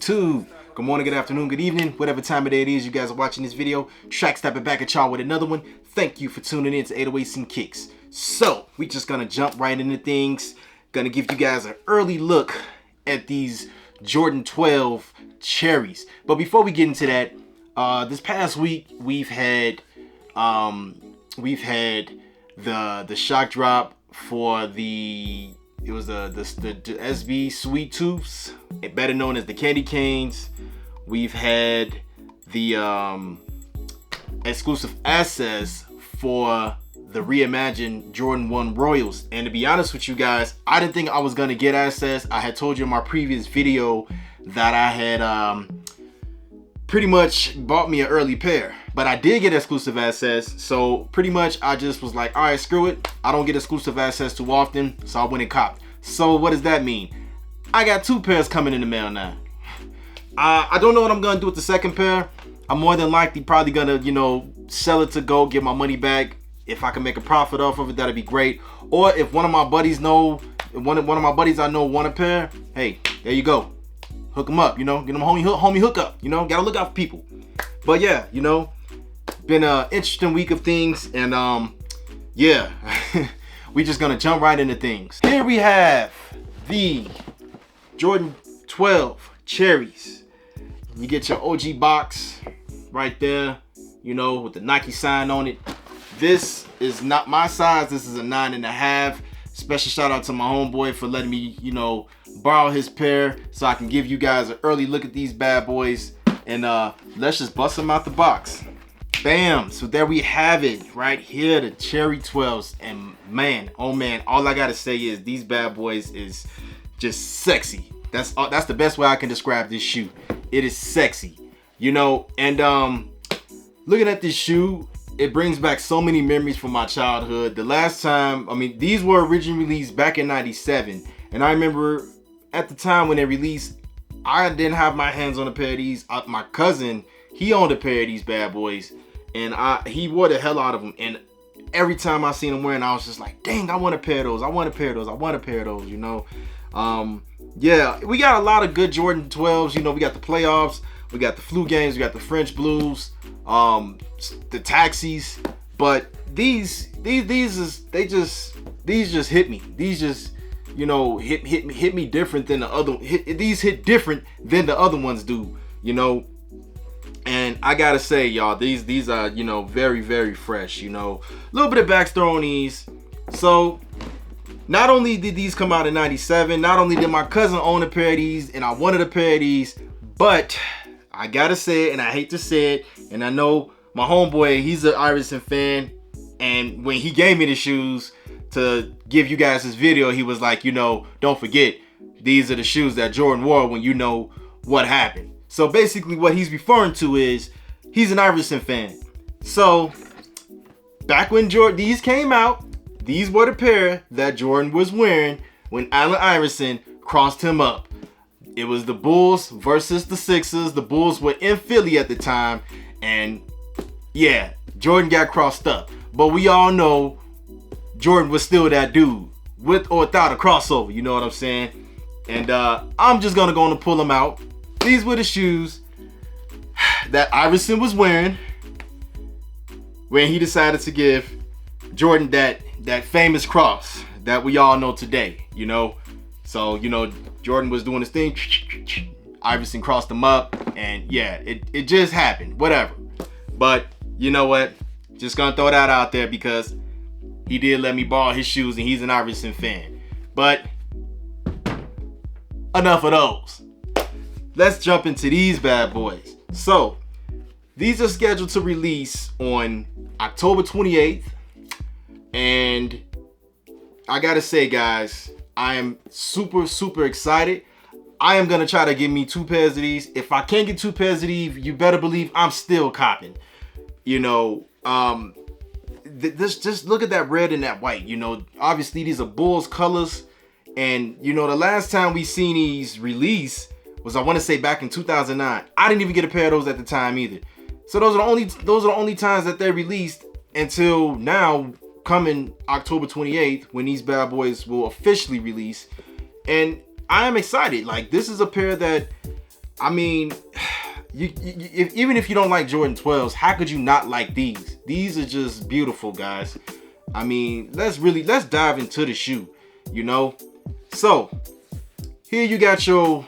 YouTube. Good morning, good afternoon, good evening, whatever time of day it is you guys are watching this video. Track stepping back at y'all with another one. Thank you for tuning in to 808s and Kicks. So we just gonna jump right into things. Gonna give you guys an early look at these Jordan 12 cherries. But before we get into that, this past week we've had the shock drop for the SB Sweet Tooths, better known as the Candy Canes. We've had the exclusive access for the reimagined Jordan 1 Royals. And to be honest with you guys, I didn't think I was gonna get access. I had told you in my previous video that I had pretty much bought me an early pair, but I did get exclusive access. So pretty much I just was like, all right, screw it. I don't get exclusive access too often, so I went and copped. So what does that mean? I got 2 pairs coming in the mail now. I don't know what I'm gonna do with the second pair. I'm more than likely probably gonna, sell it to go, get my money back. If I can make a profit off of it, that'd be great. Or if one of my buddies I know want a pair, hey, there you go. Hook them up, get them homie hook up, gotta look out for people. But yeah, been an interesting week of things, and yeah, we just gonna jump right into things. Here we have the Jordan 12 cherries. You get your OG box right there, with the Nike sign on it. This is not my size. This is a 9.5. Special shout out to my homeboy for letting me, borrow his pair so I can give you guys an early look at these bad boys. And let's just bust them out the box. Bam! So there we have it right here, the Cherry 12s. And man, oh man, all I gotta say is these bad boys is just sexy. That's the best way I can describe this shoe. It is sexy, and looking at this shoe, it brings back so many memories from my childhood. The last time, these were originally released back in '97, and I remember at the time when they released, I didn't have my hands on a pair of these. My cousin, he owned a pair of these bad boys, and he wore the hell out of them. And every time I seen him wearing, I was just like, dang, I want a pair of those. I want a pair of those. I want a pair of those. Yeah, we got a lot of good Jordan 12s. We got the playoffs, we got the flu games, we got the French Blues, the taxis. But these just hit me. These just hit me different than the other. These hit different than the other ones do. And I gotta say, y'all, these are very, very fresh. A little bit of backstory on these. So not only did these come out in '97, not only did my cousin own a pair of these and I wanted a pair of these, but I gotta say it, and I hate to say it, and I know my homeboy, he's an Iverson fan, and when he gave me the shoes to give you guys this video, he was like, don't forget, these are the shoes that Jordan wore when what happened. So basically what he's referring to is he's an Iverson fan. So back when these came out, these were the pair that Jordan was wearing when Allen Iverson crossed him up. It was the Bulls versus the Sixers. The Bulls were in Philly at the time, and yeah, Jordan got crossed up. But we all know Jordan was still that dude, with or without a crossover, you know what I'm saying? And I'm just gonna go and pull them out. These were the shoes that Iverson was wearing when he decided to give Jordan that famous cross that we all know today, So, Jordan was doing his thing, Iverson crossed him up, and yeah, it just happened, whatever. But you know what? Just gonna throw that out there because he did let me borrow his shoes and he's an Iverson fan. But enough of those. Let's jump into these bad boys. So, these are scheduled to release on October 28th. And I gotta say, guys, I am super, super excited. I am gonna try to get me 2 pairs of these. If I can't get 2 pairs of these, you better believe I'm still copping. Just look at that red and that white. Obviously these are Bulls colors. And the last time we seen these release was, I want to say, back in 2009. I didn't even get a pair of those at the time either. So those are the only times that they released until now, coming October 28th, when these bad boys will officially release. And I am excited. Like, this is a pair that I mean, even if you don't like Jordan 12s, how could you not like these? These are just beautiful, guys. I mean, let's dive into the shoe, you know? So, here you got your,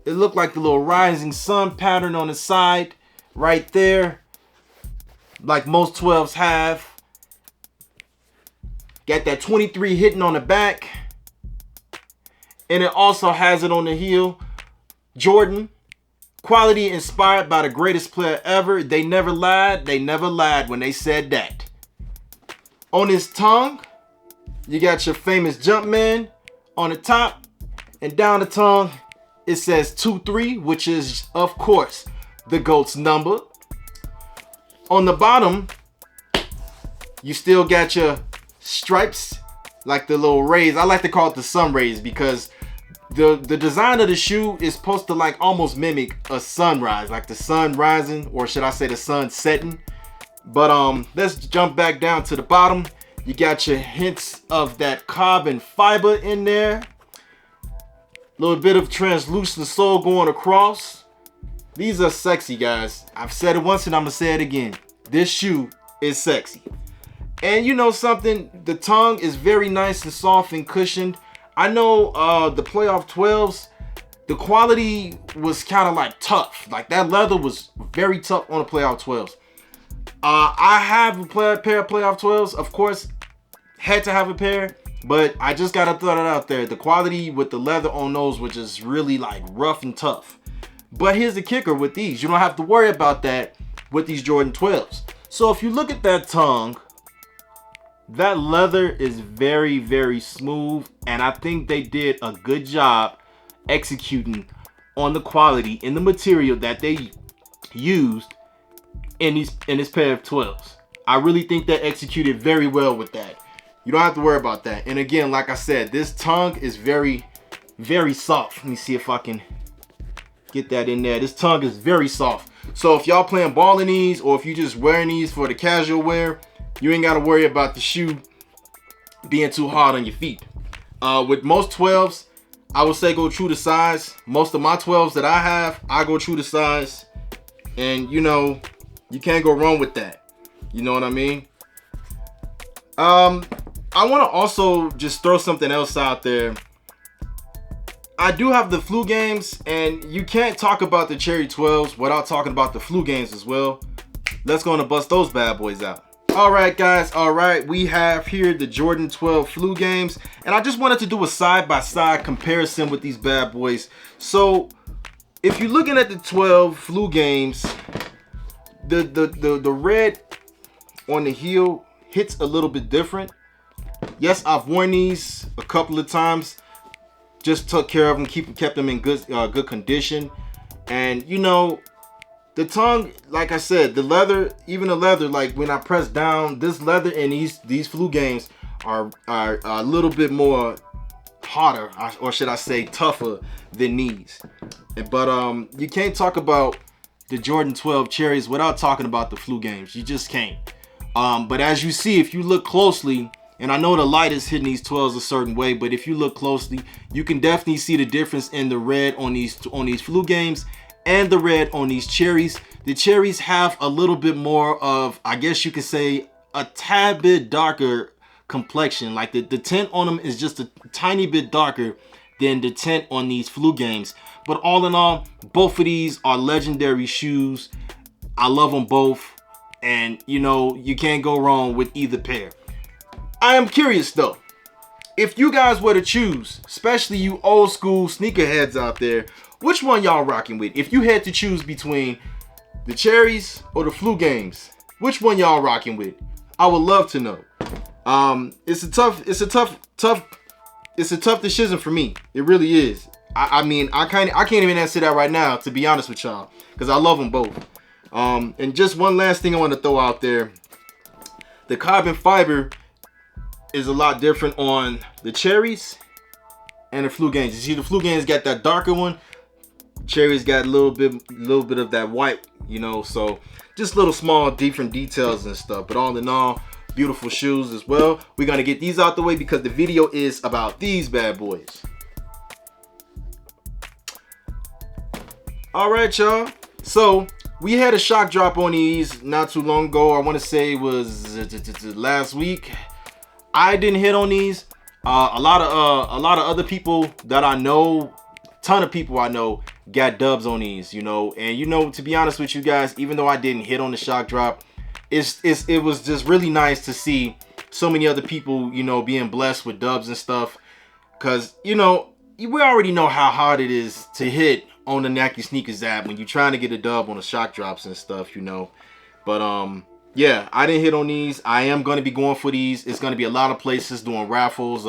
it looked like the little rising sun pattern on the side right there, like most 12s have. Got that 23 hitting on the back. And it also has it on the heel. Jordan, quality inspired by the greatest player ever. They never lied. They never lied when they said that. On his tongue, you got your famous Jumpman on the top. And down the tongue, it says 2-3, which is, of course, the GOAT's number. On the bottom, you still got your stripes, like the little rays. I like to call it the sun rays because the design of the shoe is supposed to like almost mimic a sunrise, like the sun rising, or should I say the sun setting. But let's jump back down to the bottom. You got your hints of that carbon fiber in there. A little bit of translucent sole going across. These are sexy, guys. I've said it once and I'm gonna say it again. This shoe is sexy. And you know something? The tongue is very nice and soft and cushioned. I know the playoff 12s, the quality was kind of like tough. Like that leather was very tough on the playoff 12s. I have a pair of playoff 12s, of course. Had to have a pair, but I just gotta throw it out there. The quality with the leather on those was just really like rough and tough. But here's the kicker with these. You don't have to worry about that with these Jordan 12s. So if you look at that tongue, that leather is very, very smooth, and I think they did a good job executing on the quality in the material that they used in this pair of 12s. I really think they executed very well with that. You don't have to worry about that. And again, like I said, this tongue is very, very soft. Let me see if I can get that in there. This tongue is very soft. So if y'all playing ball in these, or if you just wearing these for the casual wear, you ain't got to worry about the shoe being too hard on your feet. With most 12s, I would say go true to size. Most of my 12s that I have, I go true to size. And, you know, you can't go wrong with that. You know what I mean? I want to also just throw something else out there. I do have the flu games, and you can't talk about the Cherry 12s without talking about the flu games as well. Let's go and bust those bad boys out. All right, guys. All right, we have here the Jordan 12 flu games, and I just wanted to do a side-by-side comparison with these bad boys. So, if you're looking at the 12 flu games, the red on the heel hits a little bit different. Yes, I've worn these a couple of times. Just took care of them, kept them in good condition, and you know. The tongue, like I said, the leather, even the leather, like when I press down, this leather in these flu games are a little bit more harder, or should I say tougher than these. But you can't talk about the Jordan 12 Cherries without talking about the flu games. You just can't. But as you see, if you look closely, and I know the light is hitting these 12s a certain way, but if you look closely, you can definitely see the difference in the red on these flu games and the red on these cherries. The cherries have a little bit more of, I guess you could say, a tad bit darker complexion. Like the tint on them is just a tiny bit darker than the tint on these flu games. But all in all, both of these are legendary shoes. I love them both. And you know, you can't go wrong with either pair. I am curious though, if you guys were to choose, especially you old school sneakerheads out there, which one y'all rocking with? If you had to choose between the cherries or the flu games, which one y'all rocking with? I would love to know. It's a tough decision for me. It really is. I mean, I can't even answer that right now, to be honest with y'all, because I love them both. And just one last thing I want to throw out there. The carbon fiber is a lot different on the cherries and the flu games. You see, the flu games got that darker one. Cherries got a little bit of that white, you know, so just little small different details and stuff. But all in all, beautiful shoes as well. We're gonna get these out the way because the video is about these bad boys. All right, y'all. So we had a shock drop on these not too long ago. I want to say it was last week. I didn't hit on these. A lot of other people that I know, ton of people I know, got dubs on these. And to be honest with you guys, even though I didn't hit on the shock drop, it was just really nice to see so many other people, being blessed with dubs and stuff. Cause we already know how hard it is to hit on the Nike Sneakers app when you're trying to get a dub on the shock drops and stuff, But yeah, I didn't hit on these. I am gonna be going for these. It's gonna be a lot of places doing raffles.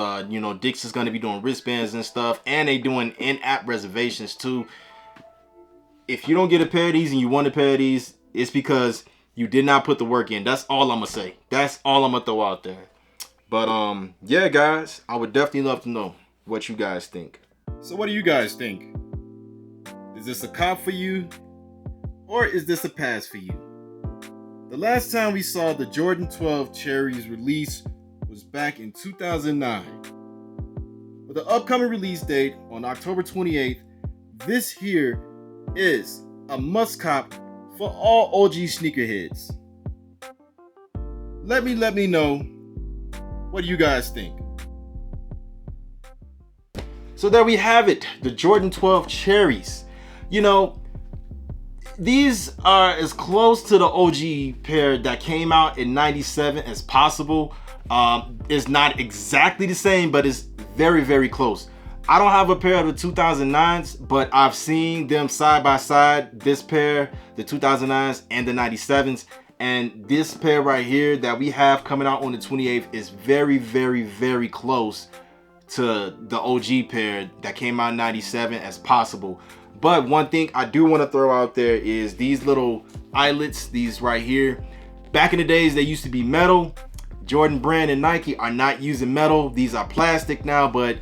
Dick's is gonna be doing wristbands and stuff, and they doing in-app reservations too. If you don't get a pair of these and you want a pair of these, it's because you did not put the work in. That's all I'm gonna say. That's all I'm gonna throw out there. But yeah, guys, I would definitely love to know what you guys think. So what do you guys think? Is this a cop for you, or is this a pass for you? The last time we saw the Jordan 12 Cherries release was back in 2009. With the upcoming release date on October 28th, this here is a must cop for all OG sneakerheads. Let me know, what do you guys think? So there we have it, the Jordan 12 Cherries. These are as close to the OG pair that came out in 97 as possible. It's not exactly the same, but it's very, very close. I don't have a pair of the 2009s, but I've seen them side by side, this pair, the 2009s and the 97s. And this pair right here that we have coming out on the 28th is very, very, very close to the OG pair that came out in 97 as possible. But one thing I do want to throw out there is these little eyelets, these right here. Back in the days, they used to be metal. Jordan Brand and Nike are not using metal. These are plastic now, but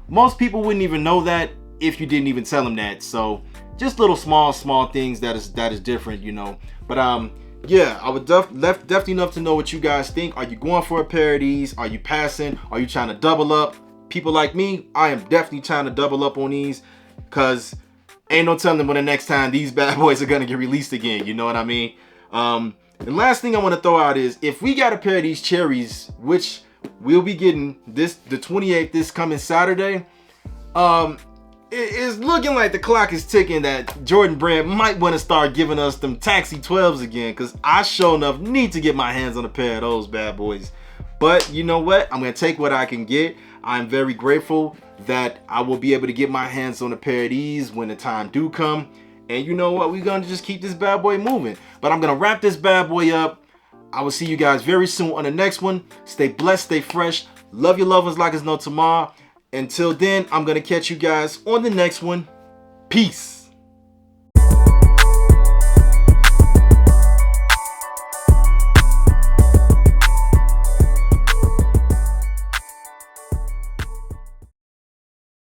most people wouldn't even know that if you didn't even tell them that. So just little small things that is different, But yeah, I would definitely love to know what you guys think. Are you going for a pair of these? Are you passing? Are you trying to double up? People like me, I am definitely trying to double up on these, because ain't no telling when the next time these bad boys are gonna get released again. You know what I mean? The last thing I want to throw out is, if we got a pair of these cherries, which we'll be getting the 28th, this coming Saturday, it's looking like the clock is ticking that Jordan Brand might want to start giving us them taxi 12s again, because I sure enough need to get my hands on a pair of those bad boys. But you know what? I'm going to take what I can get. I'm very grateful that I will be able to get my hands on a pair of these when the time do come. And you know what? We're going to just keep this bad boy moving. But I'm going to wrap this bad boy up. I will see you guys very soon on the next one. Stay blessed, stay fresh. Love your loved ones like it's no tomorrow. Until then, I'm going to catch you guys on the next one. Peace.